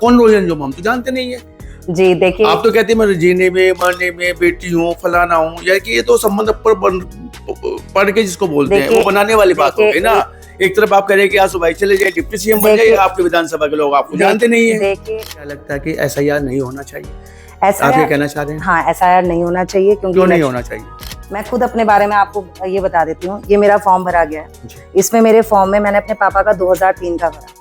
कौन रोही अंजुम, हम तो जानते नहीं है। जी देखिए, आप तो कहते हैं मैं जीने में मरने में बेटी हूँ, फलाना हूँ, या कि ये तो संबंध पर पढ़ के जिसको बोलते हैं वो बनाने वाली बात हो गई ना। एक तरफ आप कह रहे हैं कि आसू भाई चले जाए, डिप्टी सीएम बन जाए, आपके विधानसभा के लोग आपको जानते नहीं है। देखिए, क्या लगता है कि एसआईआर नहीं होना चाहिए? ऐसा आप ये कहना चाह रहे हैं? हाँ, एसआईआर नहीं होना चाहिए। क्यों नहीं होना चाहिए? मैं खुद अपने बारे में आपको ये बता देती हूँ। ये मेरा फॉर्म भरा गया है, इसमें मेरे फॉर्म में मैंने अपने पापा का 2003 का भरा।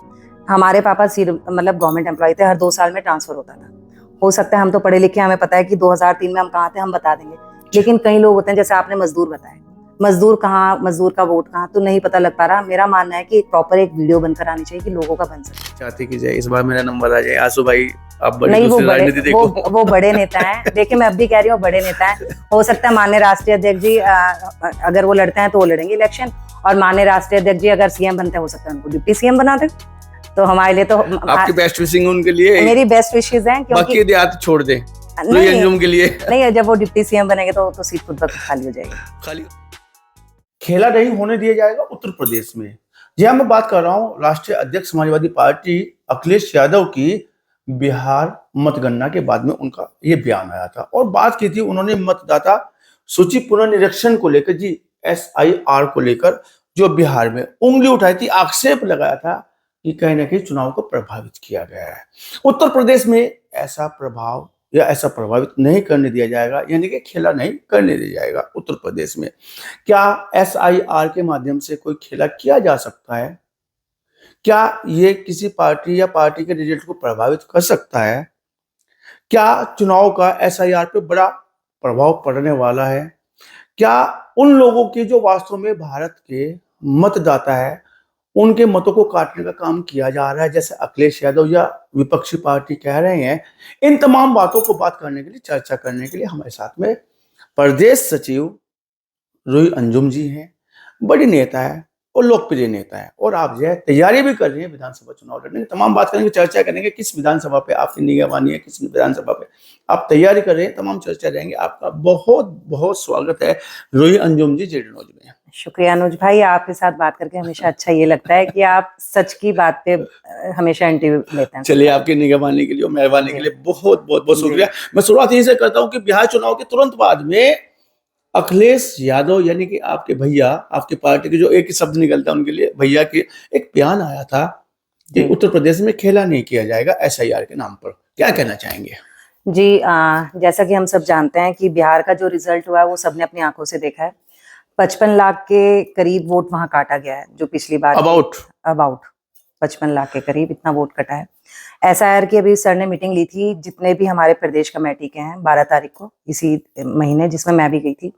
हमारे पापा मतलब गवर्नमेंट एम्प्लॉय थे, हर 2 साल में ट्रांसफर होता था। हो सकता है हम तो पढ़े लिखे, हमें पता है कि 2003 में हम कहाँ थे, हम बता देंगे। लेकिन कई लोग होते हैं, जैसे आपने मजदूर बताया, मजदूर कहाँ, मजदूर का वोट कहाँ, तो नहीं पता लग पा रहा। मेरा मानना है कि एक प्रॉपर एक वीडियो बनकर आनी चाहिए कि लोगों का बन सके। चाहती कि जाए इस बार मेरा नंबर आ जाए, आसू भाई आप बड़ी नहीं, दूसरी राजनीति देखो। वो बड़े नेता हैं। देखिए, मैं अब भी कह रही हूँ बड़े नेता हैं। हो सकता है माननीय राष्ट्रीय अध्यक्ष जी अगर वो लड़ते हैं तो वो लड़ेंगे इलेक्शन, और माननीय राष्ट्रीय अध्यक्ष जी अगर सीएम बनते हैं, हो सकता है उनको डिप्टी सीएम बना दे। तो हमारे लिए तो आपकी बेस्ट विशिंग उनके लिए, मेरी बेस्ट विशेष है, क्योंकि बाकी देहात छोड़ दे रोही अंजुम के लिए। नहीं, जब वो डिप्टी सीएम बनेंगे तो सीट खुद ब खुद खाली हो जाएगी। खाली खेला नहीं होने दिया जाएगा उत्तर प्रदेश में। जी हाँ, मैं बात कर रहा हूँ राष्ट्रीय अध्यक्ष समाजवादी पार्टी अखिलेश यादव की बिहार मतगणना के बाद में उनका ये बयान आया था और बात की थी उन्होंने मतदाता सूची पुनर्निरीक्षण को लेकर, जी एसआईआर को लेकर, जो बिहार में उंगली उठाई थी, आक्षेप लगाया था कि कहीं ना कहीं चुनाव को प्रभावित किया गया है। उत्तर प्रदेश में ऐसा प्रभाव या ऐसा प्रभावित नहीं करने दिया जाएगा, यानी कि खेला नहीं करने दिया जाएगा उत्तर प्रदेश में। क्या एसआईआर के माध्यम से कोई खेला किया जा सकता है? क्या ये किसी पार्टी या पार्टी के रिजल्ट को प्रभावित कर सकता है? क्या चुनाव का एसआईआर पे बड़ा प्रभाव पड़ने वाला है? क्या उन लोगों की जो वास्तव में भारत के मतदाता है, उनके मतों को काटने का काम किया जा रहा है, जैसे अखिलेश यादव या विपक्षी पार्टी कह रहे हैं? इन तमाम बातों को बात करने के लिए, चर्चा करने के लिए हमारे साथ में प्रदेश सचिव रोही अंजुम जी हैं। बड़ी नेता है और लोकप्रिय नेता है, और आप जो है तैयारी भी कर रही हैं विधानसभा चुनाव लड़ने की। तमाम बात करेंगे, चर्चा करेंगे किस विधानसभा पे आपकी निगरानी है, किस विधानसभा पे आप तैयारी कर रहे हैं, तमाम चर्चा रहेंगे। आपका बहुत बहुत स्वागत है रोही अंजुम जी जेडी न्यूज में। शुक्रिया अनुज भाई, आपके साथ बात करके हमेशा अच्छा ये लगता है कि आप सच की बात पे हमेशा इंटरव्यू लेते हैं। चलिए, आपकी निगरानी के लिए और मेहरबानी के लिए बहुत बहुत बहुत शुक्रिया। मैं शुरुआत यहीं से करता हूँ कि बिहार चुनाव के तुरंत बाद में अखिलेश यादव, यानी कि आपके भैया, आपकी पार्टी के जो एक ही शब्द निकलता है उनके लिए, भैया की एक बयान आया था कि उत्तर प्रदेश में खेला नहीं किया जाएगा एसआईआर के नाम पर। क्या कहना चाहेंगे? जी, जैसा कि हम सब जानते हैं कि बिहार का जो रिजल्ट हुआ है वो सबने अपनी आंखों से देखा है। 55 लाख के करीब वोट वहां काटा गया है, जो पिछली बार अबाउट 55 लाख के करीब इतना वोट कटा है। एसआईआर की अभी सर ने मीटिंग ली थी, जितने भी हमारे प्रदेश कमेटी के हैं, 12 तारीख को इसी महीने, जिसमें मैं भी गई थी।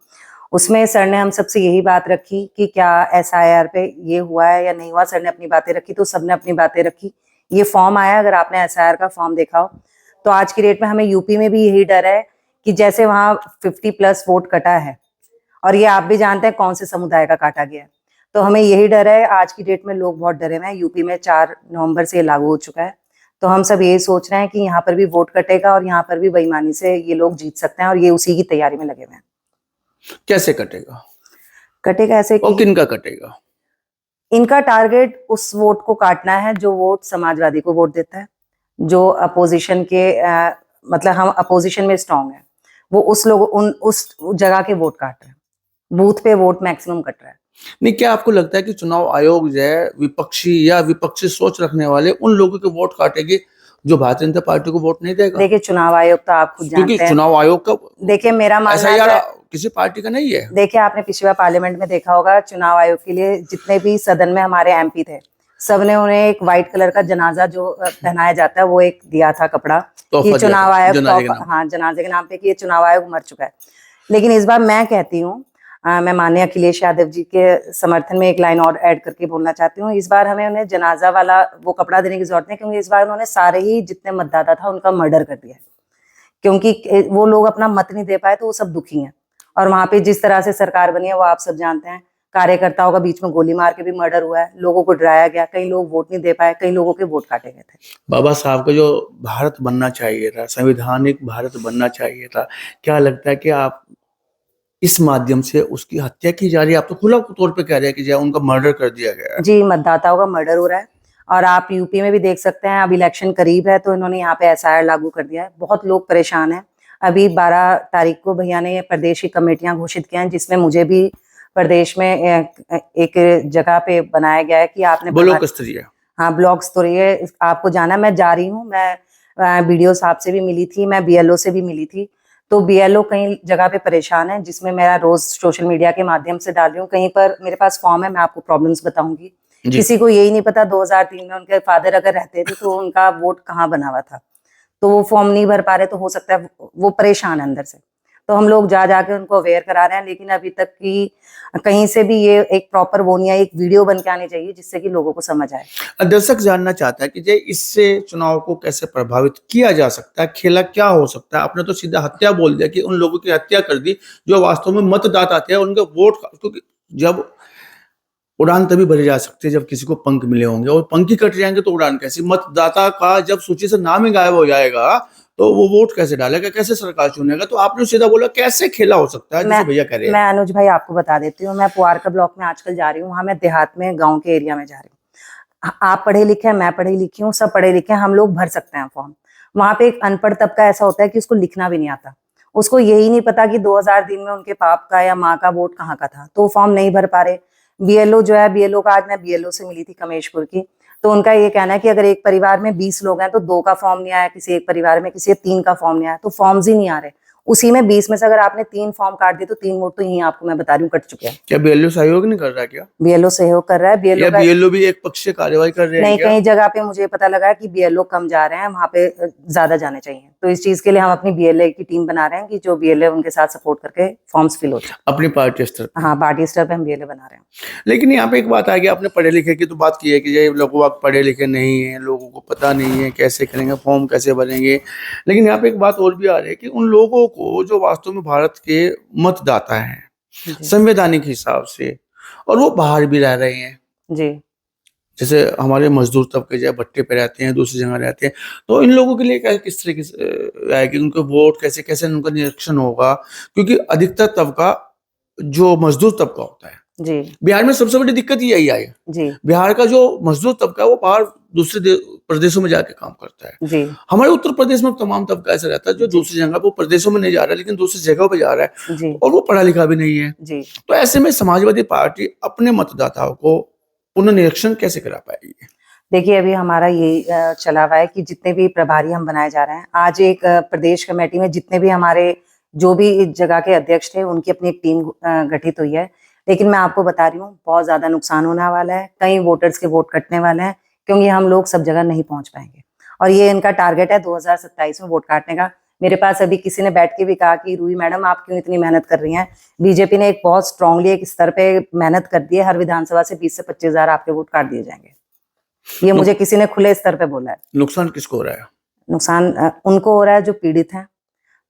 उसमें सर ने हम सबसे यही बात रखी कि क्या एसआईआर पे ये हुआ है या नहीं हुआ। सर ने अपनी बातें रखी तो सबने अपनी बातें रखी। ये फॉर्म आया, अगर आपने एसआईआर का फॉर्म देखा हो तो आज की डेट में हमें यूपी में भी यही डर है कि जैसे वहां 50+ वोट कटा है, और ये आप भी जानते हैं कौन से समुदाय का काटा गया है, तो हमें यही डर है। आज की डेट में लोग बहुत डरे हुए हैं। यूपी में 4 नवंबर से लागू हो चुका है, तो हम सब यही सोच रहे हैं कि यहाँ पर भी वोट कटेगा और यहाँ पर भी बेईमानी से ये लोग जीत सकते हैं, और ये उसी की तैयारी में लगे हुए हैं। कैसे कटेगा? कटेगा ऐसे और किनका कटेगा? इनका टारगेट उस वोट को काटना है जो वोट समाजवादी को वोट देता है, जो अपोजिशन के मतलब हम अपोजिशन में स्ट्रांग है, वो उस लोग उस जगह के वोट काट रहे हैं, बूथ पे वोट मैक्सिमम कट रहा है। नहीं, क्या आपको लगता है कि चुनाव आयोग जो है विपक्षी या विपक्षी सोच रखने वाले उन लोगों के वोट काटेगी जो भारतीय जनता पार्टी को वोट नहीं देगा? देखिए, चुनाव आयोग तो आप खुद जानते हैं, क्योंकि चुनाव आयोग का, देखिए मेरा मानना है, किसी पार्टी का नहीं है। देखिए, आपने पिछली बार पार्लियामेंट में देखा होगा, चुनाव आयोग के लिए जितने भी सदन में हमारे एमपी थे, सबने उन्हें एक व्हाइट कलर का जनाजा जो पहनाया जाता है वो एक दिया था कपड़ा, कि चुनाव आयोग, हाँ, जनाजे के नाम पे कि ये चुनाव आयोग मर चुका है। लेकिन इस बार मैं कहती हूँ, मैं माननीय अखिलेश यादव जी के समर्थन में एक लाइन और ऐड करके बोलना चाहती हूँ। इस बार हमें उन्हें जनाजा वाला वो कपड़ा देने की जरूरत नहीं, क्योंकि इस बार उन्होंने सारे ही जितने मतदाता था उनका मर्डर कर दिया है, क्योंकि वो लोग अपना मत नहीं दे पाए, तो वो सब दुखी हैं। और वहां पे जिस तरह से सरकार बनी है वो आप सब जानते हैं, कार्यकर्ताओं का बीच में गोली मार के भी मर्डर हुआ है, लोगों को डराया गया, कई लोग वोट नहीं दे पाए, कई लोगों के वोट काटे गए थे। बाबा साहब का जो भारत बनना चाहिए था, संवैधानिक भारत बनना चाहिए था, क्या लगता है कि आप इस माध्यम से उसकी हत्या की जा रही है? आप तो खुला तौर पे कह रहे हैं कि जो उनका मर्डर कर दिया गया है। जी, मतदाताओं का मर्डर हो रहा है, और आप यूपी में भी देख सकते हैं, अब इलेक्शन करीब है तो इन्होंने यहाँ पे एसआईआर लागू कर दिया है। बहुत लोग परेशान हैं। अभी 12 तारीख को भैया ने प्रदेश की कमेटियां घोषित किया हैं, जिसमें मुझे भी प्रदेश में एक जगह पे बनाया गया है कि आपने ब्लॉक स्तरीय, हाँ ब्लॉक स्तरीय आपको जाना। मैं जा रही हूँ, मैं बीडीओ साहब से भी मिली थी, मैं बीएलओ से भी मिली थी। तो बीएलओ कई जगह पे परेशान है, जिसमें मैं रोज सोशल मीडिया के माध्यम से डाल रही हूँ। कहीं पर मेरे पास फॉर्म है, मैं आपको प्रॉब्लम्स बताऊंगी। किसी को यही नहीं पता 2003 में उनके फादर अगर रहते थे तो उनका वोट कहाँ बना हुआ था, तो वो फॉर्म नहीं भर पा रहे, तो हो सकता है वो परेशान है अंदर से। तो हम लोग जा जाके उनको अवेयर करा रहे हैं, लेकिन अभी तक की कहीं से भी ये एक प्रॉपर वो नहीं है, एक वीडियो बन के आनी चाहिए जिससे कि लोगों को समझ आए। दर्शक जानना चाहता है कि जे इससे चुनाव को कैसे प्रभावित किया जा सकता है, खेला क्या हो सकता है। आपने तो सीधा हत्या बोल दिया कि उन लोगों की हत्या कर दी जो वास्तव में मतदाता थे, उनके वोट, क्योंकि जब उड़ान तभी भरी जा सकती है जब किसी को पंख मिले होंगे, और पंख ही कट जाएंगे तो उड़ान कैसी। मतदाता का जब सूची से नाम ही गायब हो जाएगा तो वो वोट कैसे डालेगा, कैसे सरकार चुनेगा। तो आपने सीधा बोला कैसे खेला हो सकता है, जैसे भैया कह रहे हैं। मैं अनुज भाई आपको बता देती हूँ, मैं पुआरका ब्लॉक में आजकल जा रही हूँ, वहां मैं देहात में गाँव के एरिया में जा रही हूँ। आप पढ़े लिखे हैं, मैं पढ़ी लिखी हूँ, सब पढ़े लिखे हैं, हम लोग भर सकते हैं फॉर्म। वहां पे एक अनपढ़ तबका ऐसा होता है कि उसको लिखना भी नहीं आता, उसको यही नहीं पता कि 2003 में उनके पाप का या माँ का वोट कहाँ का था, तो फॉर्म नहीं भर पा रहे। बीएलओ जो है, बीएलओ का आज मैं बीएलओ से मिली थी कमेशपुर की, तो उनका ये कहना है कि अगर एक परिवार में 20 लोग हैं तो 2 का फॉर्म नहीं आया, किसी एक परिवार में किसी 3 का फॉर्म नहीं आया, तो फॉर्म्स ही नहीं आ रहे। उसी में 20 में से अगर आपने 3 फॉर्म काट दिए तो 3 वोट तो यहीं आपको मैं बता रही हूँ कट चुके हैं। क्या बीएलओ सहयोग नहीं कर रहा? क्या बीएलओ सहयोग कर रहा है? बीएलओ भी एक पक्ष से कार्यवाही कर रहे हैं? नहीं, कई जगह पे मुझे पता लगा है कि बीएलओ कम जा रहे हैं, वहां पे ज्यादा जाने चाहिए। तो इस चीज के लिए हम अपनी बीएलए की टीम बना रहे हैं कि जो बीएलए उनके साथ सपोर्ट करके फॉर्म्स फिल हो जाए। अपनी पार्टी स्तर पर? हाँ, पार्टी स्तर पे हम बीएलए बना रहे हैं। लेकिन यहाँ पे एक बात आ गई, आपने पढ़े लिखे की तो बात की है कि ये लोग पढ़े लिखे नहीं है, लोगों को पता नहीं है कैसे करेंगे, फॉर्म कैसे भरेंगे। लेकिन यहाँ पे एक बात और भी आ रही है कि उन लोगों को जो वास्तव में भारत के मतदाता हैं संवैधानिक हिसाब से, और वो बाहर भी रह रहे हैं जी, जैसे हमारे मजदूर तबके जो भट्टे पे रहते हैं, दूसरी जगह रहते हैं, तो इन लोगों के लिए क्या, किस तरीके से आएगी, उनको वोट कैसे कैसे उनका निरीक्षण होगा? क्योंकि अधिकतर तबका जो मजदूर तबका होता है जी, बिहार में, सबसे बड़ी दिक्कत यही आई है। जी, बिहार का जो मजदूर तबका है वो बाहर दूसरे प्रदेशों में जाके काम करता है। जी, हमारे उत्तर प्रदेश में तमाम तबका ऐसा रहता है जो दूसरी जगह वो प्रदेशों में नहीं जा रहा है, लेकिन दूसरी जगहों पे जा रहा है, जी, और वो पढ़ा लिखा भी नहीं है। जी। तो ऐसे में समाजवादी पार्टी अपने मतदाताओं को पुनर्निरीक्षण कैसे करा पाएगी? देखिए, अभी हमारा ये चला हुआ है कि जितने भी प्रभारी हम बनाए जा रहे हैं, आज एक प्रदेश कमेटी में जितने भी हमारे जो भी इस जगह के अध्यक्ष थे उनकी अपनी एक टीम गठित हुई है। लेकिन मैं आपको बता रही हूँ, बहुत ज्यादा नुकसान होने वाला है, कई वोटर्स के वोट कटने वाले हैं, क्योंकि हम लोग सब जगह नहीं पहुंच पाएंगे। और ये इनका टारगेट है 2027 में वोट काटने का। मेरे पास अभी किसी ने बैठ के भी कहा कि रूही मैडम आप क्यों इतनी मेहनत कर रही हैं, बीजेपी ने एक बहुत स्ट्रांगली एक स्तर पे मेहनत कर दी है, हर विधानसभा से 20 से 25 हजार आपके वोट काट दिए जाएंगे। ये मुझे किसी ने खुले स्तर पे बोला है। नुकसान किसको हो रहा है? नुकसान उनको हो रहा है जो पीड़ित हैं,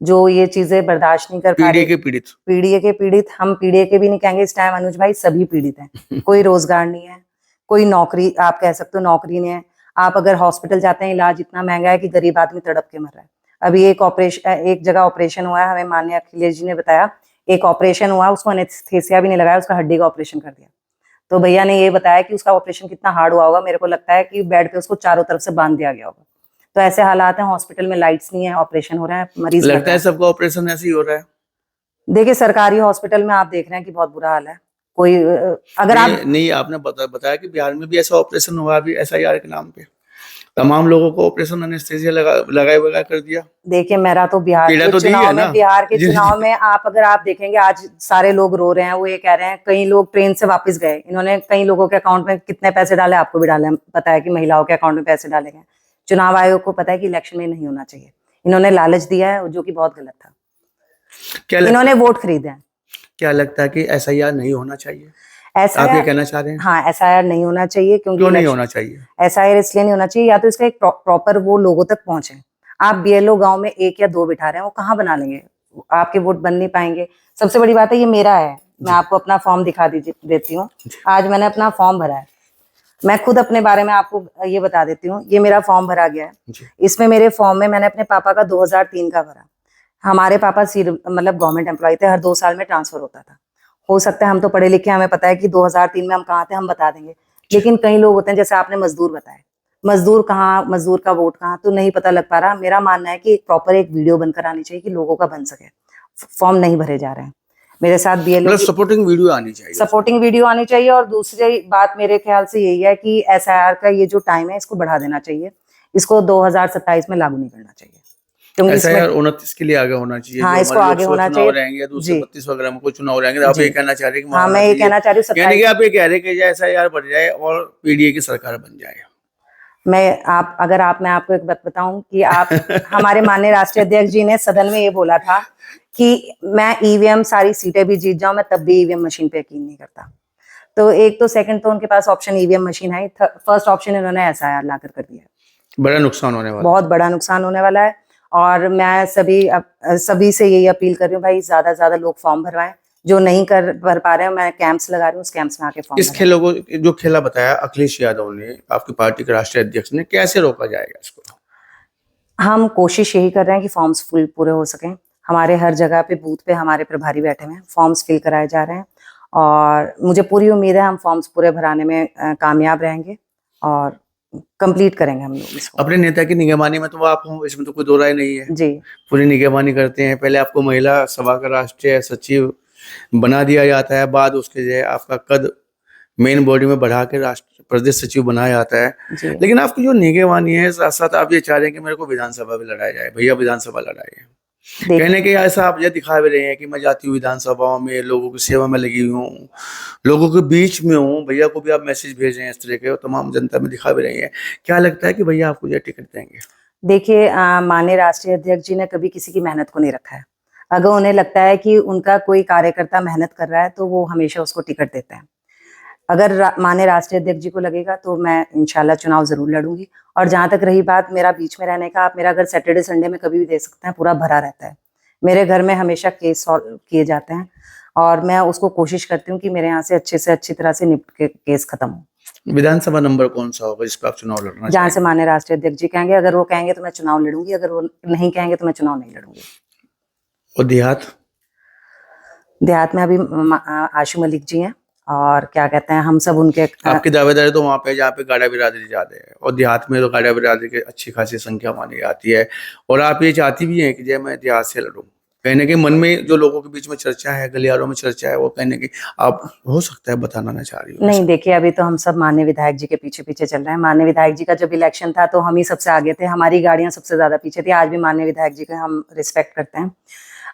जो ये चीजें बर्दाश्त नहीं कर पा रहे। पीड़ित के पीड़ित, हम पीड़ित के भी नहीं कहेंगे इस टाइम अनुज भाई, सभी पीड़ित हैं। कोई रोजगार नहीं है, कोई नौकरी, आप कह सकते हो नौकरी नहीं है। आप अगर हॉस्पिटल जाते हैं, इलाज इतना महंगा है कि गरीब आदमी तड़प के मर रहा है। अभी एक जगह ऑपरेशन हुआ है, हमें माननीय अखिलेश जी ने बताया, एक ऑपरेशन हुआ, उसको एनेस्थेसिया भी नहीं लगाया, उसका हड्डी का ऑपरेशन कर दिया। तो भैया ने ये बताया कि उसका ऑपरेशन कितना हार्ड हुआ होगा, मेरे को लगता है कि बेड पे उसको चारों तरफ से बांध दिया गया होगा। तो ऐसे हालात हैं, हॉस्पिटल में लाइट्स नहीं है, ऑपरेशन हो रहा है, मरीज लगता है सबका ऑपरेशन ऐसे ही हो रहा है। देखिए, सरकारी हॉस्पिटल में आप देख रहे हैं कि बहुत बुरा हाल है। कोई अगर आप नहीं आपने बताया कि बिहार में भी ऐसा ऑपरेशन हुआ अभी एसआईआर के नाम पे, तमाम लोगों को ऑपरेशन एनेस्थेसिया लगाए कर दिया। देखिए, मेरा तो बिहार के चुनाव में, बिहार के चुनाव में आप देखेंगे आज सारे लोग रो रहे हैं। वो ये कह रहे हैं, कई लोग ट्रेन से वापस गए, इन्होंने कई लोगों के अकाउंट में कितने पैसे डाले, आपको भी डाले, पता है कि महिलाओं के अकाउंट में पैसे डाले गए। चुनाव आयोग को पता है कि इलेक्शन में नहीं होना चाहिए, इन्होंने लालच दिया है, जो कि बहुत गलत था। इन्होंने वोट खरीदे हैं। क्या लगता है कि एसआईआर नहीं होना चाहिए? ऐसा आप ये कहना चाह रहे हैं? हाँ, एसआईआर नहीं होना चाहिए। क्योंकि क्यों नहीं होना चाहिए? एसआईआर इसलिए नहीं होना चाहिए, या तो इसका एक प्रॉपर वो लोगों तक पहुंचे। आप बीएलओ गांव में 1 या 2 बिठा रहे हैं, वो कहाँ बना लेंगे, आपके वोट बन नहीं पाएंगे। सबसे बड़ी बात है, ये मेरा है, मैं आपको अपना फॉर्म दिखा देती हूँ। आज मैंने अपना फॉर्म भरा है, मैं खुद अपने बारे में आपको ये बता देती हूँ। ये मेरा फॉर्म भरा गया है, इसमें मेरे फॉर्म में मैंने अपने पापा का 2003 का भरा। हमारे पापा मतलब गवर्नमेंट एम्प्लॉय थे, हर 2 साल में ट्रांसफर होता था। हो सकता है हम तो पढ़े लिखे, हमें पता है कि 2003 में हम कहाँ थे, हम बता देंगे। लेकिन कई लोग होते हैं, जैसे आपने मजदूर बताए, मजदूर कहाँ, मजदूर का वोट कहाँ, तो नहीं पता लग पा रहा। मेरा मानना है कि प्रॉपर एक वीडियो बनकर आनी चाहिए कि लोगों का बन सके। फॉर्म नहीं भरे जा रहे हैं। मेरे साथ बीएलओ की सपोर्टिंग वीडियो आनी चाहिए, सपोर्टिंग वीडियो आनी चाहिए। और दूसरी बात मेरे ख्याल से यही है कि एसआईआर का ये जो टाइम है इसको बढ़ा देना चाहिए। इसको 2027 में लागू नहीं करना चाहिए, क्योंकि एसआईआर 29 के लिए आगे होना चाहिए। हाँ, जो इसको हमारे आगे लोकसभा होना चुनाव चाहिए रहेंगे, दूसरे जी 32 वगैरह में कोई चुनाव रहेंगे, आप जी। ये कहना चाह रहे हैं कि हाँ, वहाँ मैं ये कहना चाह रही हूँ यानी कि 27। आप ये कह रहे हैं कि एसआईआर बढ़ जाए और पीडीए की सरकार बन जाए। मैं आपको एक बात बताऊं कि आप हमारे माननीय राष्ट्रीय अध्यक्ष जी ने सदन में ये बोला था कि मैं ईवीएम सारी सीटें भी जीत जाऊं, मैं तब भी ईवीएम मशीन पे यकीन नहीं करता। तो एक तो सेकंड तो उनके पास ऑप्शन ईवीएम मशीन है, फर्स्ट ऑप्शन इन्होंने एसआईआर लाकर कर दिया। बड़ा नुकसान होने वाला, बहुत बड़ा नुकसान होने वाला है। और मैं सभी से यही अपील कर रही हूँ, भाई ज्यादा से ज्यादा लोग फॉर्म भरवाएं। जो नहीं भर पा रहे हैं, मैं कैंप्स लगा रही हूँ, उस कैंप्स में आके फॉर्म इस खेलों को जो खेला बताया अखिलेश यादव ने, आपकी पार्टी के राष्ट्रीय अध्यक्ष ने, कैसे रोका जाएगा इसको? हम कोशिश यही कर रहे हैं कि फॉर्म्स फुल पूरे हो सकें। हमारे हर जगह पे बूथ पे हमारे प्रभारी बैठे हुए हैं, फॉर्म्स फिल कराए जा रहे हैं और मुझे पूरी उम्मीद है हम फॉर्म्स पूरे भराने में कामयाब रहेंगे और कंप्लीट करेंगे हम लोग इसको। अपने नेता की निगरानी में तो आप हो, इसमें तो कोई दो राय नहीं है जी। पूरी निगरानी करते हैं। पहले आपको महिला सभा का राष्ट्रीय सचिव बना दिया जाता है, बाद उसके जो है आपका कद मेन बॉडी में बढ़ा के राष्ट्र प्रदेश सचिव बनाया जाता है। लेकिन आपकी जो निगरानी है, साथ साथ आप ये चाह रहे हैं कि मेरे को विधानसभा भी लड़ाया जाए, भैया विधानसभा लड़ाइए। कहने के ऐसा आप ये दिखा भी रहे हैं कि मैं जाती हूँ विधानसभाओं में, लोगों की सेवा में लगी हूँ, लोगों के बीच में हूँ। भैया को भी आप मैसेज भेज रहे हैं इस तरह के, तमाम जनता में दिखा भी रही है। क्या लगता है कि भैया आपको ये टिकट देंगे? देखिए, माननीय राष्ट्रीय अध्यक्ष जी ने कभी किसी की मेहनत को नहीं रखा है। अगर उन्हें लगता है कि उनका कोई कार्यकर्ता मेहनत कर रहा है तो वो हमेशा उसको टिकट देते हैं। अगर माननीय राष्ट्रीय अध्यक्ष जी को लगेगा तो मैं इंशाल्लाह चुनाव जरूर लड़ूंगी। और जहां तक रही बात मेरा बीच में रहने का, आप मेरा घर सैटरडे संडे में कभी भी देख सकते हैं, पूरा भरा रहता है। मेरे घर में हमेशा केस सॉल्व किए जाते हैं और मैं उसको कोशिश करती हूँ कि मेरे यहाँ से अच्छी तरह से निपट के केस खत्म हो। विधानसभा नंबर कौन सा होगा जिस पर आप चुनाव लड़ना जहाँ से माननीय राष्ट्रीय अध्यक्ष जी कहेंगे, अगर वो कहेंगे तो मैं चुनाव लड़ूंगी, अगर वो नहीं कहेंगे तो मैं चुनाव नहीं लड़ूंगी। और देहात में अभी आशू मलिक जी हैं और क्या कहते हैं, हम सब उनके आपकी दावेदारी तो वहाँ पे जहाँ पे गाड़ा बिरादरी ज्यादा है, और देहात में तो गाड़ा बिरादरी की अच्छी खासी संख्या मानी जाती है। और आप ये चाहती भी हैं कि जय मैं देहात से लड़ूं। कहने के मन में जो लोगों के बीच में चर्चा है, गलियारों में चर्चा है, वो कहने की आप हो सकता है बताना ना चाह रही हो। नहीं, देखिए अभी तो हम सब माननीय विधायक जी के पीछे पीछे चल रहे हैं। माननीय विधायक जी का जब इलेक्शन था तो हम ही सबसे आगे थे, हमारी गाड़ियां सबसे ज्यादा पीछे थी। आज भी माननीय विधायक जी का हम रिस्पेक्ट करते हैं।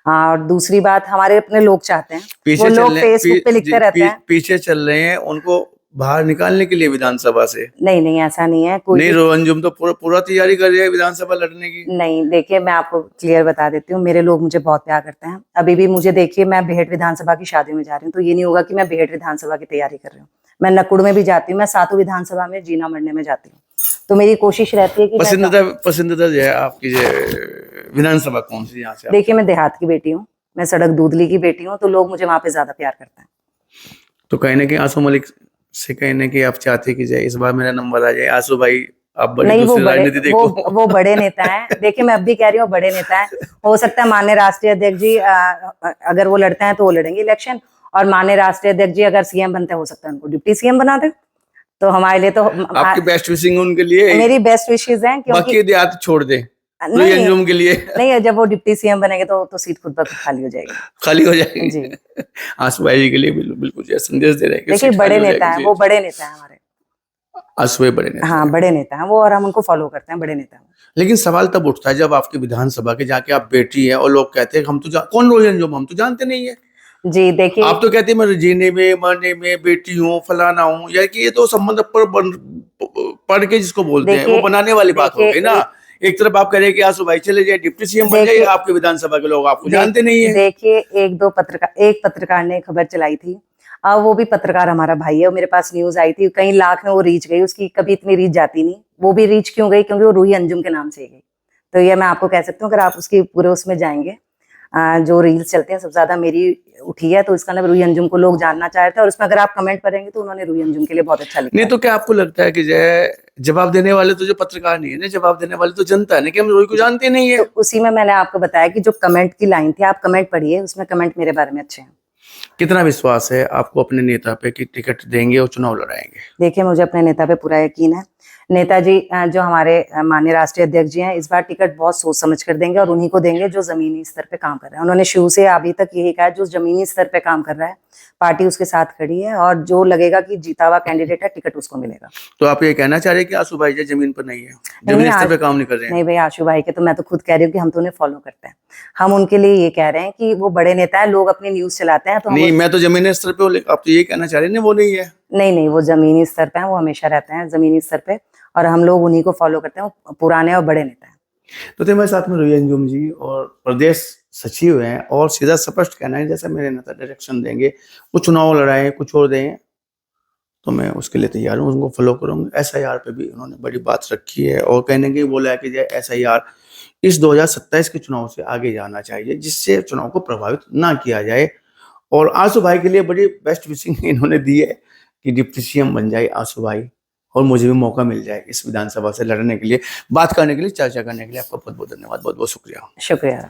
और दूसरी बात, हमारे अपने लोग चाहते हैं, वो लोग फेसबुक पे लिखते रहते हैं पीछे चल रहे हैं, उनको बाहर निकालने के लिए विधानसभा से। नहीं, ऐसा नहीं है। कोई नहीं, रोहन अंजुम तो पूरा तैयारी कर रही है विधानसभा लड़ने की। नहीं, देखिए मैं आपको क्लियर बता देती हूँ, मेरे लोग मुझे बहुत प्यार करते हैं। अभी भी मुझे देखिए, मैं बेहट विधानसभा की शादी में जा रही हूँ, तो ये नहीं होगा कि मैं बेहट विधानसभा की तैयारी कर रही हूँ। मैं नकुड़ में भी जाती हूँ, मैं सातों विधानसभा में जीना मरने में जाती हूँ। तो मेरी कोशिश रहती है कि पसंदीदा जो है आपकी जो विधानसभा कौन सी यहाँ से? देखिए, मैं देहात की बेटी हूँ, मैं सड़क दूधली की बेटी हूँ, तो लोग मुझे वहां पे ज्यादा प्यार करते हैं। तो कहने के आंसू मलिक से कहने की आप चाहते कि जाए इस बार मेरा नंबर आ जाए। आंसू भाई आप बड़ी दूसरी राजनीति देखो। वो बड़े नेता हैं। देखिए, मैं अब भी कह रही हूँ बड़े नेता हैं। हो सकता है माननीय राष्ट्रीय अध्यक्ष जी अगर वो लड़ते हैं तो वो लड़ेंगे इलेक्शन, और माननीय राष्ट्रीय अध्यक्ष जी अगर सीएम बनते हैं, हो सकता है उनको डिप्टी सीएम बना दे। तो हमारे लिए तो आपकी बेस्ट विशिंग उनके लिए, मेरी बेस्ट विशेज है, क्योंकि देहात छोड़ दे नहीं, के लिए नहीं, जब वो डिप्टी सीएम बनेंगे तो सीट खुद ब खुद खाली हो जाएगी। खाली हो जाएगी जी। आंसू भाई जी के लिए बिल्कुल संदेश दे रहे हैं। देखिए, बड़े नेता हैं वो, बड़े नेता हैं हमारे। आंसू भाई बड़े नेता, हाँ, बड़े नेता हैं वो, और हम उनको फॉलो करते हैं, बड़े नेता हैं। लेकिन सवाल तब उठता है जब आपकी विधानसभा के जाके आप बेटी है और लोग कहते हैं हम तो कौन रोजन जो हम तो जानते नहीं है। जी, देखिए, आप तो कहते हैं मैं जीने में मरने में बेटी हूँ, फलाना हूँ, या कि ये तो संबंध पर पढ़ के जिसको बोलते हैं वो बनाने वाली बात हो गई ना। एक तरफ आप कह रहे हैं कि आंसू भाई चले जाए, डिप्टी सीएम बन जाए, आपके विधानसभा के लोग आपको जानते नहीं है। देखिए, एक पत्रकार ने खबर चलाई थी, अब वो भी पत्रकार हमारा भाई है, वो मेरे पास न्यूज आई थी, कई लाख में वो रीच गई, उसकी कभी इतनी रीच जाती नहीं। वो भी रीच क्यों गई? क्योंकि वो रूही अंजुम के नाम से गई। तो ये मैं आपको कह सकती हूँ, अगर आप उसकी पूरे उसमें जाएंगे, जो रील्स चलते हैं सबसे ज्यादा मेरी उठी है, तो इसका मतलब रूही अंजुम को लोग जानना चाह रहे थे। और उसमें अगर आप कमेंट पढ़ेंगे तो उन्होंने रूही अंजुम के लिए बहुत अच्छा लिखा। नहीं तो क्या आपको लगता है कि जवाब देने वाले तो जो पत्रकार नहीं है ना, जवाब देने वाले तो जनता है ना, कि हम रूही को जानते नहीं है। तो उसी में मैंने आपको बताया कि जो कमेंट की लाइन थी, आप कमेंट पढ़िए, उसमें कमेंट मेरे बारे में अच्छे हैं। कितना विश्वास है आपको अपने नेता पे कि टिकट देंगे और चुनाव लड़ाएंगे? देखिए, मुझे अपने नेता पे पूरा यकीन है। नेताजी जो हमारे माननीय राष्ट्रीय अध्यक्ष जी हैं, इस बार टिकट बहुत सोच समझ कर देंगे और उन्हीं को देंगे जो जमीनी स्तर पे काम कर रहे हैं। उन्होंने शुरू से अभी तक यही कहा है, जो जमीनी स्तर पे काम कर रहा है पार्टी उसके साथ खड़ी है, और जो लगेगा कि जीता हुआ कैंडिडेट है टिकट उसको मिलेगा। तो आप ये कहना चाह रहे हैं कि आशु भाई जी जमीन पर नहीं है, जमीनी स्तर पे काम नहीं कर रहे हैं? नहीं भाई, आशु भाई के तो मैं तो खुद कह रही हूँ कि हम तो उन्हें फॉलो करते हैं। हम उनके लिए ये कह रहे हैं कि वो बड़े नेता है, लोग अपनी न्यूज चलाते हैं तो नहीं, मैं तो जमीनी स्तर पे हूं, आप तो ये कहना चाह रहे हैं वो नहीं है? नहीं, वो जमीनी स्तर पे हैं, वो हमेशा रहते हैं जमीनी स्तर पे, और हम लोग उन्हीं को फॉलो करते हैं, वो पुराने और बड़े नेता हैं। तो थे मेरे साथ में रोहित अंजुम जी और प्रदेश सचिव हैं, और सीधा स्पष्ट कहना है जैसा मेरे नेता डायरेक्शन देंगे, वो चुनाव लड़ाएं कुछ और दें तो मैं उसके लिए तैयार हूँ, उनको फॉलो करूंगा। SIR पे भी उन्होंने बड़ी बात रखी है और कहने की बोला है कि SIR इस 2027 के चुनाव से आगे जाना चाहिए, जिससे चुनाव को प्रभावित ना किया जाए। और आशु भाई के लिए बड़ी बेस्ट विशिंग इन्होंने दी है कि डिप्टी CM बन जाए आशु भाई, और मुझे भी मौका मिल जाए इस विधानसभा से लड़ने के लिए, बात करने के लिए, चर्चा करने के लिए। आपका बहुत बहुत धन्यवाद, बहुत बहुत शुक्रिया। शुक्रिया।